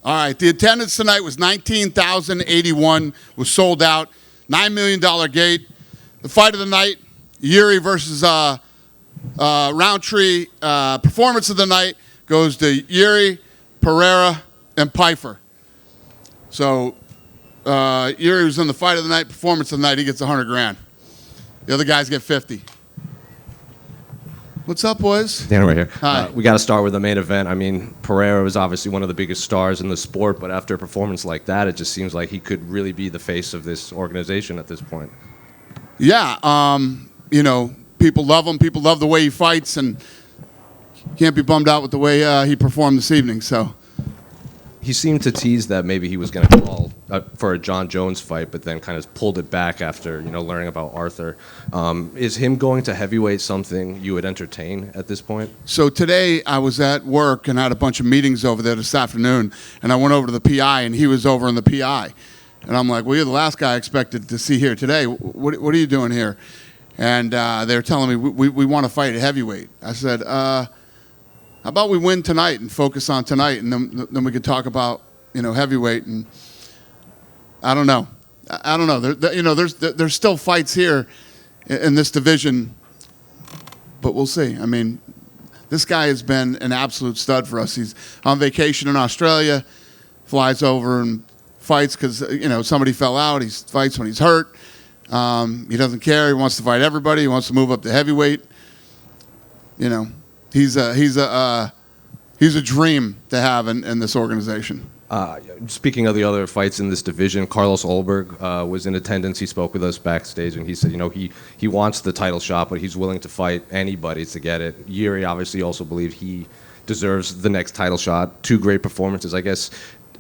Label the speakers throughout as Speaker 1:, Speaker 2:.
Speaker 1: All right, the attendance tonight was 19,081, was sold out, $9 million gate. The fight of the night, Yuri versus Roundtree. Performance of the night goes to Yuri, Pereira, and Pfeiffer. So Yuri was in the fight of the night, performance of the night, he gets 100 grand. The other guys get 50. What's up, boys?
Speaker 2: Dan right here.
Speaker 1: Hi.
Speaker 2: We got to start with the main event. I mean, Pereira was obviously one of the biggest stars in the sport, but after a performance like that, it just seems like he could really be the face of this organization at this point.
Speaker 1: Yeah, you know, people love him. People love the way he fights, and can't be bummed out with the way he performed this evening. So
Speaker 2: He seemed to tease that maybe he was going to call for a John Jones fight, but then kind of pulled it back after, you know, learning about Arthur. Is him going to heavyweight something you would entertain at this point?
Speaker 1: So today I was at work and I had a bunch of meetings over there this afternoon, and I went over to the PI, and he was over in the PI. And I'm like, well, you're the last guy I expected to see here today. What are you doing here? And they were telling me, we want to fight at heavyweight. I said, how about we win tonight and focus on tonight, and then we could talk about, you know, heavyweight. And I don't know. I don't know. There's still fights here in this division, but we'll see. I mean, this guy has been an absolute stud for us. He's on vacation in Australia, flies over and fights because, you know, somebody fell out. He fights when he's hurt. He doesn't care. He wants to fight everybody. He wants to move up to heavyweight. You know, he's a dream to have in this organization.
Speaker 2: Speaking of the other fights in this division, Carlos Ulberg was in attendance. He spoke with us backstage, and he said, you know, he wants the title shot, but he's willing to fight anybody to get it. Yuri obviously also believes he deserves the next title shot. Two great performances, I guess.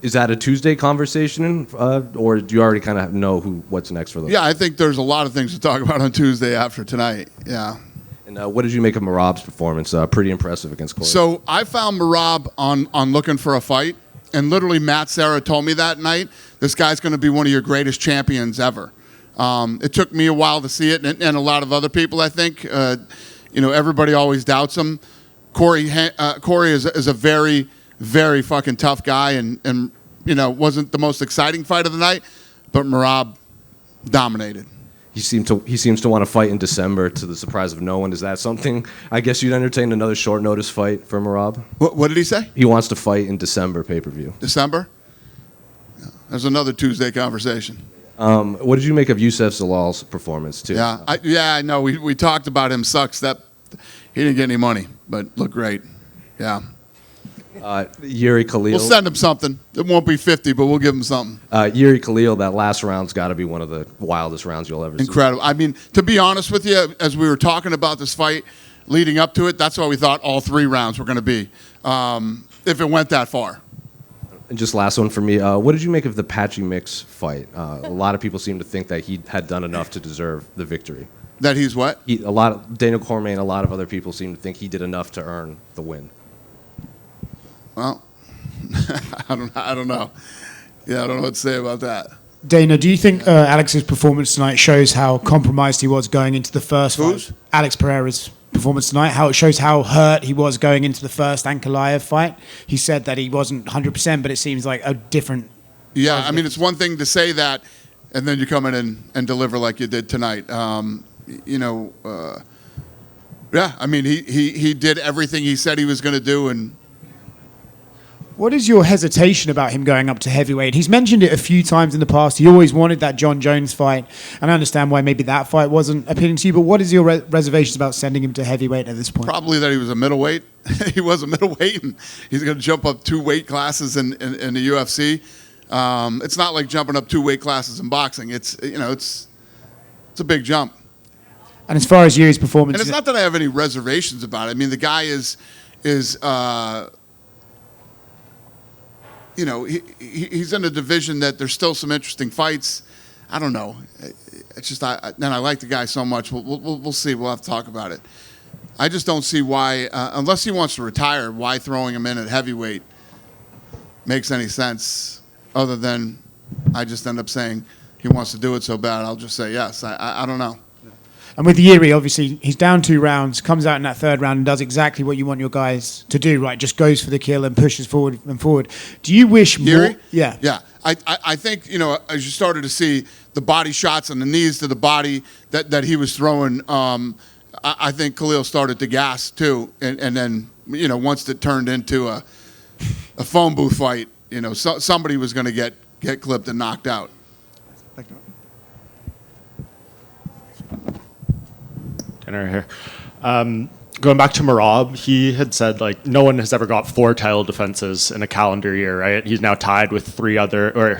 Speaker 2: Is that a Tuesday conversation, or do you already kind of know what's next for them?
Speaker 1: Yeah, I think there's a lot of things to talk about on Tuesday after tonight. Yeah.
Speaker 2: And what did you make of Merab's performance? Pretty impressive against Conor.
Speaker 1: So I found Merab on looking for a fight, and literally Matt Serra told me that night, this guy's going to be one of your greatest champions ever. It took me a while to see it, and a lot of other people, I think. You know, everybody always doubts him. Corey is a very, very fucking tough guy, and you know, wasn't the most exciting fight of the night, but Merab dominated.
Speaker 2: He seems to want to fight in December, to the surprise of no one. Is that something? I guess you'd entertain another short notice fight for Merab.
Speaker 1: What did he say?
Speaker 2: He wants to fight in December pay-per-view.
Speaker 1: December? Yeah. There's another Tuesday conversation.
Speaker 2: What did you make of Youssef Zalal's performance too?
Speaker 1: Yeah, I know. We talked about him. Sucks that he didn't get any money, but looked great. Yeah.
Speaker 2: Yuri Khalil.
Speaker 1: We'll send him something. It won't be 50, but we'll give him something.
Speaker 2: Yuri Khalil, that last round's got to be one of the wildest rounds you'll ever see.
Speaker 1: Incredible. I mean, to be honest with you, as we were talking about this fight leading up to it, that's what we thought all three rounds were going to be, if it went that far.
Speaker 2: And just last one for me. What did you make of the Patchy Mix fight? A lot of people seem to think that he had done enough to deserve the victory.
Speaker 1: That he's what?
Speaker 2: Daniel Cormier and a lot of other people seem to think he did enough to earn the win.
Speaker 1: Well, I don't know. Yeah, I don't know what to say about that.
Speaker 3: Dana, do you think Alex's performance tonight shows how compromised he was going into the first fight? Alex Pereira's performance tonight, how it shows how hurt he was going into the first Ankalaev fight. He said that he wasn't 100%, but it seems like a different...
Speaker 1: Yeah, I mean, it's one thing to say that, and then you come in and deliver like you did tonight. You know, yeah, I mean, he did everything he said he was going to do, and...
Speaker 3: What is your hesitation about him going up to heavyweight? He's mentioned it a few times in the past. He always wanted that John Jones fight, and I understand why maybe that fight wasn't appealing to you, but what is your reservations about sending him to heavyweight at this point?
Speaker 1: Probably that he was a middleweight. He was a middleweight, and he's going to jump up 2 weight classes in the UFC. It's not like jumping up 2 weight classes in boxing. It's, you know, it's a big jump.
Speaker 3: And as far as Yuri's performance...
Speaker 1: And it's not that I have any reservations about it. I mean, the guy is you know, he's in a division that there's still some interesting fights. I don't know. It's just I like the guy so much. We'll see. We'll have to talk about it. I just don't see why, unless he wants to retire, why throwing him in at heavyweight makes any sense. Other than I just end up saying he wants to do it so bad, I'll just say yes. I don't know.
Speaker 3: And with Yuri, obviously, he's down 2 rounds, comes out in that 3rd round and does exactly what you want your guys to do, right? Just goes for the kill and pushes forward and forward. Do you wish
Speaker 1: Yuri?
Speaker 3: more? Yeah.
Speaker 1: Yeah. I think, as you started to see the body shots and the knees to the body that he was throwing, I think Khalil started to gas too. And then, once it turned into a phone booth fight, somebody was going to get clipped and knocked out.
Speaker 4: Dinner here. Going back to Merab, he had said no one has ever got 4 title defenses in a calendar year, right? He's now tied with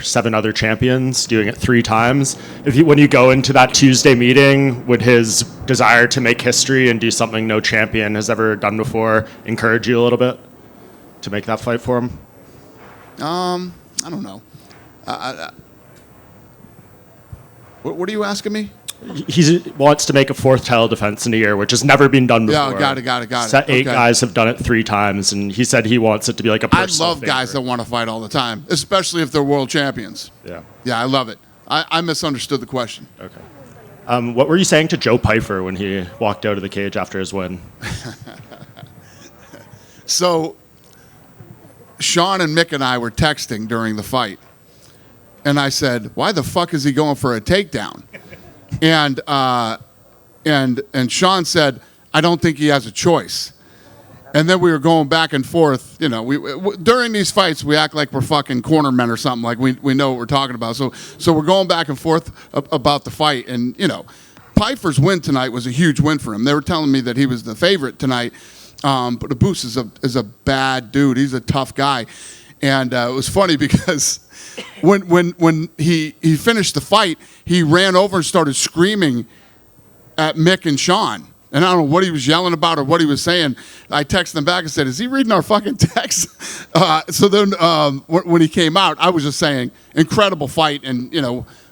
Speaker 4: 7 other champions, doing it 3 times. When you go into that Tuesday meeting, would his desire to make history and do something no champion has ever done before encourage you a little bit to make that fight for him?
Speaker 1: I don't know. What are you asking me?
Speaker 4: He wants to make a 4th title defense in a year, which has never been done before.
Speaker 1: Yeah, got it.
Speaker 4: 8
Speaker 1: Okay.
Speaker 4: guys have done it 3 times, and he said he wants it to be like a personal
Speaker 1: I love guys that want to fight all the time, especially if they're world champions.
Speaker 4: Yeah.
Speaker 1: Yeah, I love it. I misunderstood the question.
Speaker 4: Okay. What were you saying to Joe Pyfer when he walked out of the cage after his win?
Speaker 1: So, Sean and Mick and I were texting during the fight, and I said, "Why the fuck is he going for a takedown?" And Sean said, "I don't think he has a choice." And then we were going back and forth. During these fights, we act like we're fucking corner men or something. Like we know what we're talking about. So we're going back and forth about the fight. And Pyfer's win tonight was a huge win for him. They were telling me that he was the favorite tonight. But Abus is a bad dude. He's a tough guy. And it was funny because when he finished the fight, he ran over and started screaming at Mick and Sean. And I don't know what he was yelling about or what he was saying. I texted him back and said, "Is he reading our fucking text?" So then when he came out, I was just saying, incredible fight and,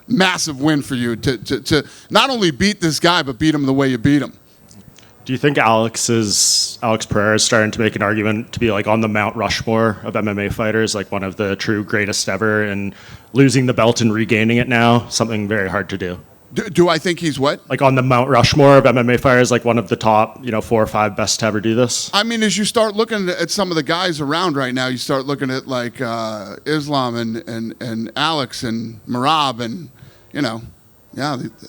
Speaker 1: massive win for you to not only beat this guy, but beat him the way you beat him.
Speaker 4: Do you think Alex Pereira is starting to make an argument to be on the Mount Rushmore of MMA fighters, one of the true greatest ever, and losing the belt and regaining it now, something very hard to do?
Speaker 1: Do I think he's what?
Speaker 4: On the Mount Rushmore of MMA fighters, one of the top, 4 or 5 best to ever do this?
Speaker 1: I mean, as you start looking at some of the guys around right now, you start looking at Islam and Alex and Merab and,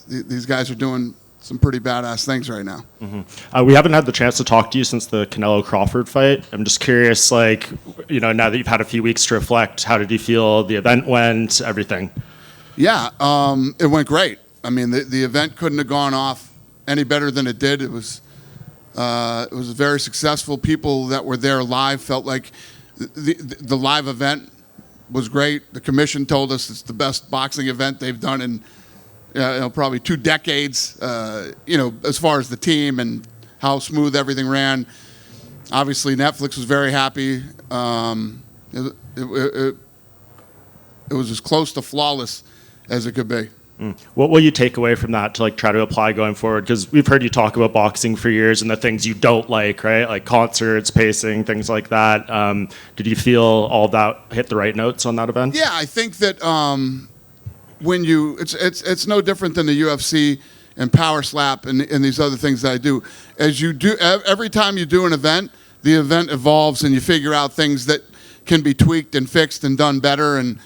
Speaker 1: these guys are doing some pretty badass things right now.
Speaker 4: Mm-hmm. We haven't had the chance to talk to you since the Canelo Crawford fight. I'm just curious, now that you've had a few weeks to reflect, how did you feel the event went, everything?
Speaker 1: Yeah, it went great. I mean, the event couldn't have gone off any better than it did. It was very successful. People that were there live felt like the live event was great. The commission told us it's the best boxing event they've done in probably 2 decades. As far as the team and how smooth everything ran. Obviously, Netflix was very happy. It was as close to flawless as it could be.
Speaker 4: What will you take away from that to try to apply going forward? Because we've heard you talk about boxing for years and the things you don't like, right? Like concerts, pacing, things like that. Did you feel all that hit the right notes on that event?
Speaker 1: Yeah, I think that it's no different than the UFC and Power Slap and these other things that I do. As you do, every time you do an event, the event evolves and you figure out things that can be tweaked and fixed and done better. And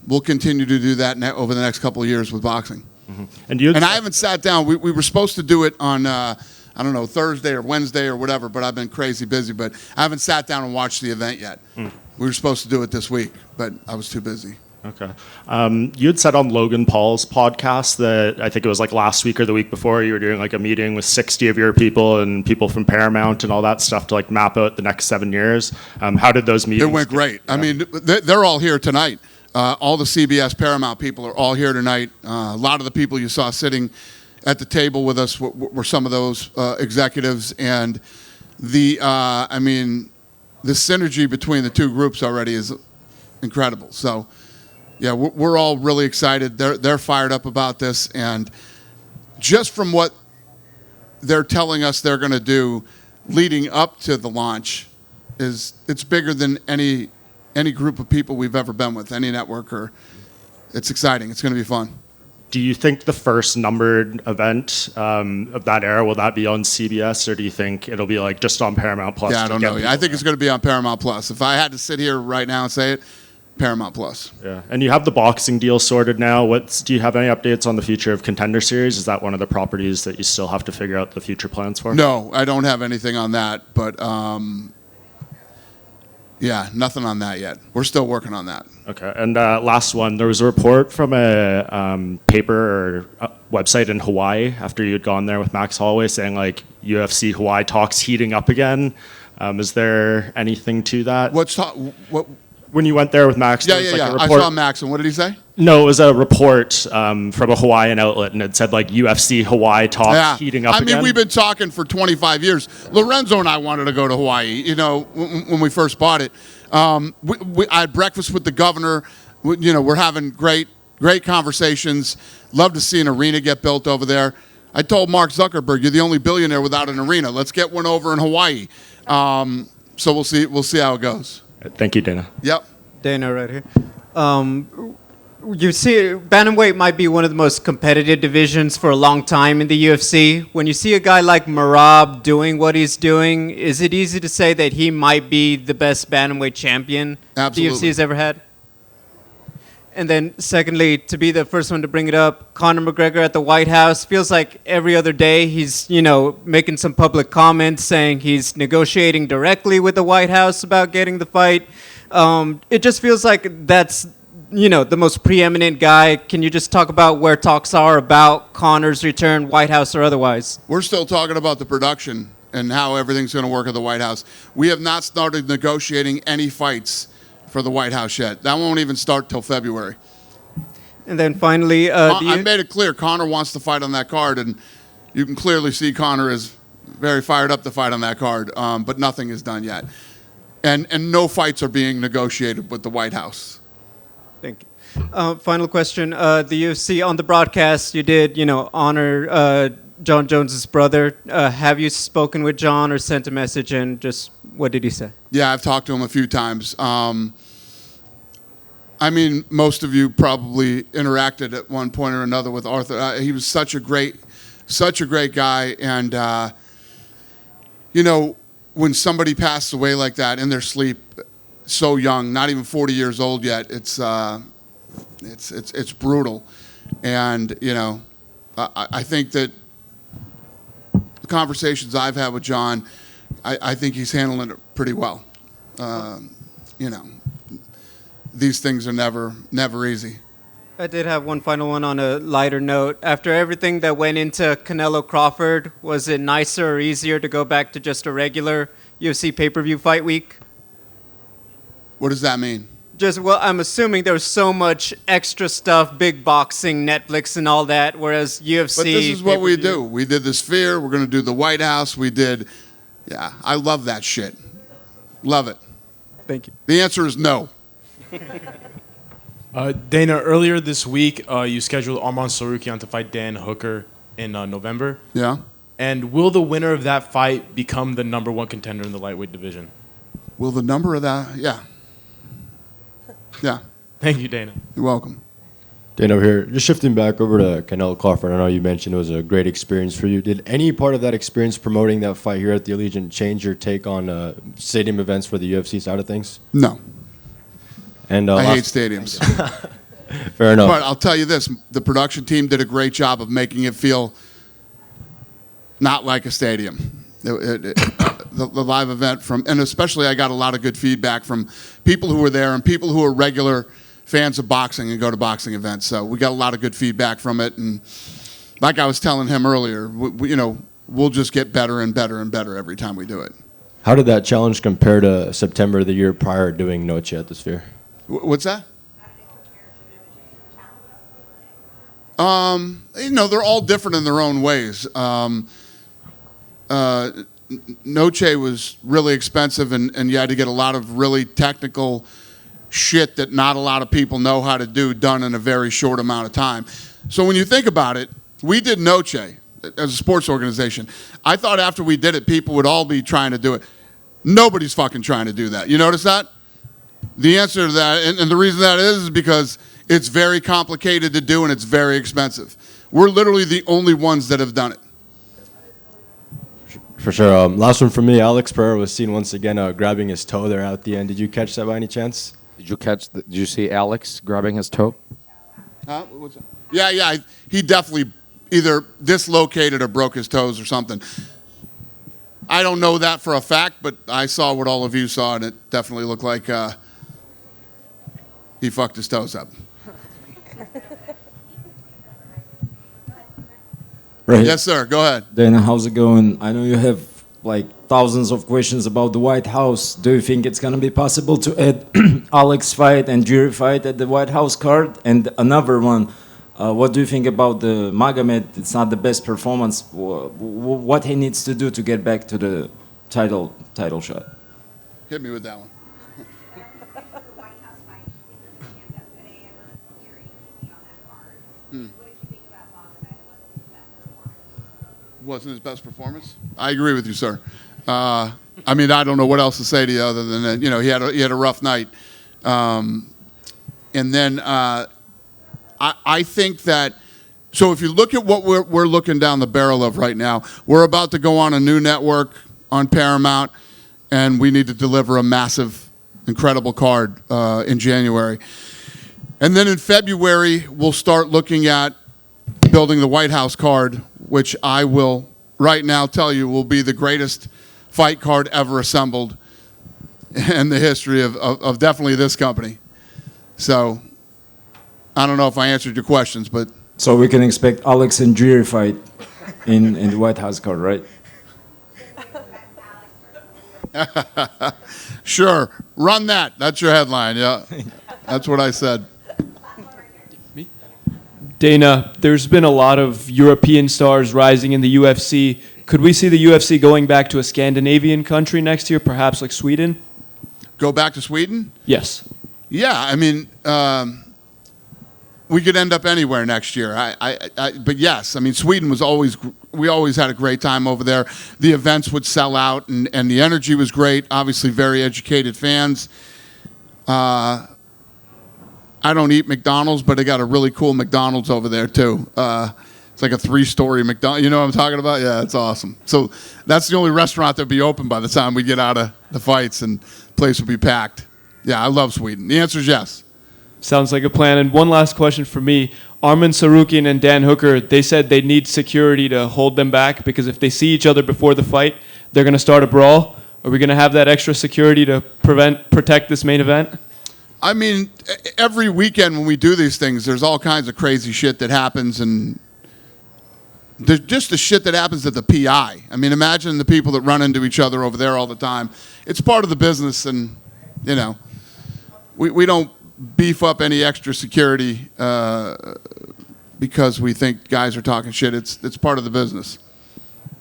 Speaker 1: we'll continue to do that over the next couple of years with boxing. Mm-hmm. And I haven't sat down. We were supposed to do it on, I don't know, Thursday or Wednesday or whatever, but I've been crazy busy. But I haven't sat down and watched the event yet. We were supposed to do it this week, but I was too busy.
Speaker 4: Okay. You had said on Logan Paul's podcast that I think it was last week or the week before you were doing a meeting with 60 of your people and people from Paramount and all that stuff to map out the next 7 years. How did those meetings?
Speaker 1: It went great. I mean, they're all here tonight. All the CBS Paramount people are all here tonight. A lot of the people you saw sitting at the table with us were some of those executives, and the synergy between the two groups already is incredible. So, yeah, we're all really excited. They're fired up about this, and just from what they're telling us they're going to do leading up to the launch, it's bigger than any group of people we've ever been with, any network. It's exciting. It's going to be fun.
Speaker 4: do you think the first numbered event of that era, will that be on CBS, or do you think it'll be like just on Paramount Plus?
Speaker 1: Yeah, I don't know. I think it's going to be on Paramount Plus. If I had to sit here right now and say it, Paramount Plus.
Speaker 4: Yeah, and you have the boxing deal sorted now. Do you have any updates on the future of Contender Series? Is that one of the properties that you still have to figure out the future plans for?
Speaker 1: No, I don't have anything on that, but yeah, nothing on that yet. We're still working on that.
Speaker 4: Okay, and last one. There was a report from a paper or website in Hawaii after you had gone there with Max Holloway saying like UFC Hawaii talks heating up again. Is there anything to that?
Speaker 1: What?
Speaker 4: When you went there with Max,
Speaker 1: Yeah,
Speaker 4: there was like a
Speaker 1: I
Speaker 4: report.
Speaker 1: saw Max, and what did he say?
Speaker 4: No, it was a report from a Hawaiian outlet, and it said like UFC Hawaii talks heating up again.
Speaker 1: I mean, we've been talking for 25 years. Lorenzo and I wanted to go to Hawaii, you know, when we first bought it. I had breakfast with the governor. You know, we're having great conversations. Love to see an arena get built over there. I told Mark Zuckerberg, you're the only billionaire without an arena. Let's get one over in Hawaii. So we'll see how it goes.
Speaker 4: Thank you, Dana.
Speaker 1: Yep.
Speaker 5: Dana right here. You see, bantamweight might be one of the most competitive divisions for a long time in the UFC. When you see a guy like Merab doing what he's doing, is it easy to say that he might be the best bantamweight champion
Speaker 1: Absolutely.
Speaker 5: the UFC has ever had? And then secondly, to be the first one to bring it up, Conor McGregor at the White House feels like every other day he's, making some public comments saying he's negotiating directly with the White House about getting the fight. It just feels like that's, the most preeminent guy. Can you just talk about where talks are about Conor's return, White House or otherwise?
Speaker 1: We're still talking about the production and how everything's going to work at the White House. We have not started negotiating any fights for the White House yet. That won't even start till February.
Speaker 5: And then finally,
Speaker 1: I made it clear Conor wants to fight on that card, and you can clearly see Conor is very fired up to fight on that card, but nothing is done yet. And no fights are being negotiated with the White House.
Speaker 5: Thank you. Final question. The UFC, on the broadcast, you did, honor John Jones's brother. Have you spoken with John or sent a message, and just what did he say?
Speaker 1: Yeah, I've talked to him a few times. I mean, most of you probably interacted at one point or another with Arthur. He was such a great guy, and when somebody passes away like that in their sleep, so young, not even 40 years old yet, it's brutal, and I think that the conversations I've had with John, I think he's handling it pretty well. These things are never easy.
Speaker 5: I did have one final one on a lighter note. After everything that went into Canelo Crawford, was it nicer or easier to go back to just a regular UFC pay-per-view fight week?
Speaker 1: What does that mean?
Speaker 5: I'm assuming there was so much extra stuff, big boxing, Netflix, and all that, whereas UFC...
Speaker 1: But this is what we
Speaker 5: pay-per-view-
Speaker 1: do. We did the Sphere. We're going to do the White House. Yeah, I love that shit. Love it.
Speaker 5: Thank you.
Speaker 1: The answer is no.
Speaker 6: Dana, earlier this week, you scheduled Arman Tsarukyan to fight Dan Hooker in November.
Speaker 1: Yeah?
Speaker 6: And will the winner of that fight become the number one contender in the lightweight division?
Speaker 1: Will the number of that... Yeah. Yeah.
Speaker 6: Thank you, Dana.
Speaker 1: You're welcome.
Speaker 7: Dana over here. Just shifting back over to Canelo Crawford. I know you mentioned it was a great experience for you. Did any part of that experience promoting that fight here at the Allegiant change your take on stadium events for the UFC side of things?
Speaker 1: No.
Speaker 7: And
Speaker 1: I hate stadiums.
Speaker 7: Fair enough.
Speaker 1: But I'll tell you this. The production team did a great job of making it feel not like a stadium. The live event and especially I got a lot of good feedback from people who were there and people who are regular fans of boxing and go to boxing events. So we got a lot of good feedback from it. And like I was telling him earlier, we'll just get better and better and better every time we do it.
Speaker 7: How did that challenge compare to September the year prior doing Noche at the Sphere?
Speaker 1: What's that? They're all different in their own ways. Noche was really expensive, and you had to get a lot of really technical shit that not a lot of people know how to do done in a very short amount of time. So when you think about it, we did Noche as a sports organization. I thought after we did it, people would all be trying to do it. Nobody's fucking trying to do that. You notice that? The answer to that, and the reason that is because It's very complicated to do, and it's very expensive. We're literally the only ones that have done it.
Speaker 7: For sure. Last one for me. Alex Pereira was seen once again grabbing his toe there at the end. Did you catch that by any chance?
Speaker 8: Did you see Alex grabbing his toe?
Speaker 1: Huh? What's that? Yeah. He definitely either dislocated or broke his toes or something. I don't know that for a fact, but I saw what all of you saw, and it definitely looked like he fucked his toes up.
Speaker 9: Right.
Speaker 1: Yes, sir. Go ahead.
Speaker 9: Dana, how's it going? I know you have like thousands of questions about the White House. Do you think it's going to be possible to add Alex fight and jury fight at the White House card? And another one, what do you think about the Magomed? It's not the best performance. What he needs to do to get back to the title shot?
Speaker 1: Hit me with that one. Wasn't his best performance? I agree with you, sir. I mean, I don't know what else to say to you other than that. You know, he had a rough night, and then I think that. So if you look at what we're looking down the barrel of right now, we're about to go on a new network on Paramount, and we need to deliver a massive, incredible card in January, and then in February we'll start looking at building the White House card, which I will right now tell you will be the greatest fight card ever assembled in the history of definitely this company. So I don't know if I answered your questions, but...
Speaker 9: So we can expect Alex and jury fight in the White House card, right?
Speaker 1: Sure. Run that. That's your headline, yeah. That's what I said.
Speaker 10: Dana, there's been a lot of European stars rising in the UFC. Could we see the UFC going back to a Scandinavian country next year, perhaps like Sweden?
Speaker 1: Go back to Sweden?
Speaker 10: Yes.
Speaker 1: Yeah, I mean, we could end up anywhere next year. But yes, I mean, Sweden was we always had a great time over there. The events would sell out, and the energy was great. Obviously, very educated fans. I don't eat McDonald's, but they got a really cool McDonald's over there too. It's like a 3-story McDonald's. You know what I'm talking about? Yeah, it's awesome. So that's the only restaurant that'd be open by the time we get out of the fights, and the place will be packed. Yeah, I love Sweden. The answer is yes.
Speaker 10: Sounds like a plan. And one last question for me. Arman Sarukian and Dan Hooker, they said they need security to hold them back because if they see each other before the fight, they're going to start a brawl. Are we going to have that extra security to protect this main event?
Speaker 1: I mean, every weekend when we do these things, there's all kinds of crazy shit that happens, and there's just the shit that happens at the PI. I mean, imagine the people that run into each other over there all the time. It's part of the business, and, you know, we don't beef up any extra security because we think guys are talking shit. It's part of the business.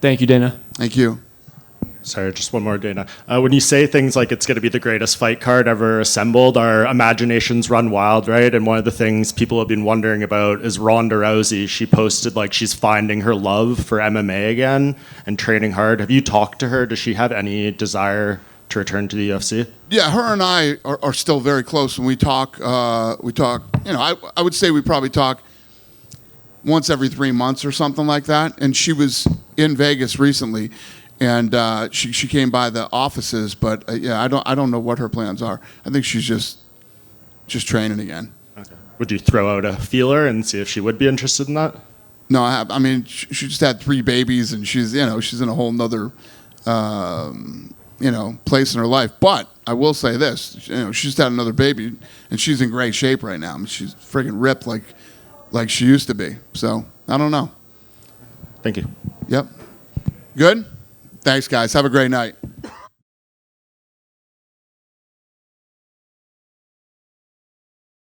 Speaker 10: Thank you, Dana.
Speaker 1: Thank you.
Speaker 4: Sorry, just one more, Dana. When you say things like it's going to be the greatest fight card ever assembled, our imaginations run wild, right? And one of the things people have been wondering about is Ronda Rousey. She posted like she's finding her love for MMA again and training hard. Have you talked to her? Does she have any desire to return to the UFC?
Speaker 1: Yeah, her and I are still very close when we talk. You know, I would say we probably talk once every 3 months or something like that. And she was in Vegas recently. And she came by the offices, but yeah, I don't know what her plans are. I think she's just training again.
Speaker 4: Okay. Would you throw out a feeler and see if she would be interested in that?
Speaker 1: No, I mean, she just had 3 babies, and she's in a whole nother place in her life. But I will say this, she just had another baby, and she's in great shape right now. I mean, she's friggin' ripped like she used to be. So I don't know.
Speaker 4: Thank you.
Speaker 1: Yep. Good. Thanks, guys. Have a great night.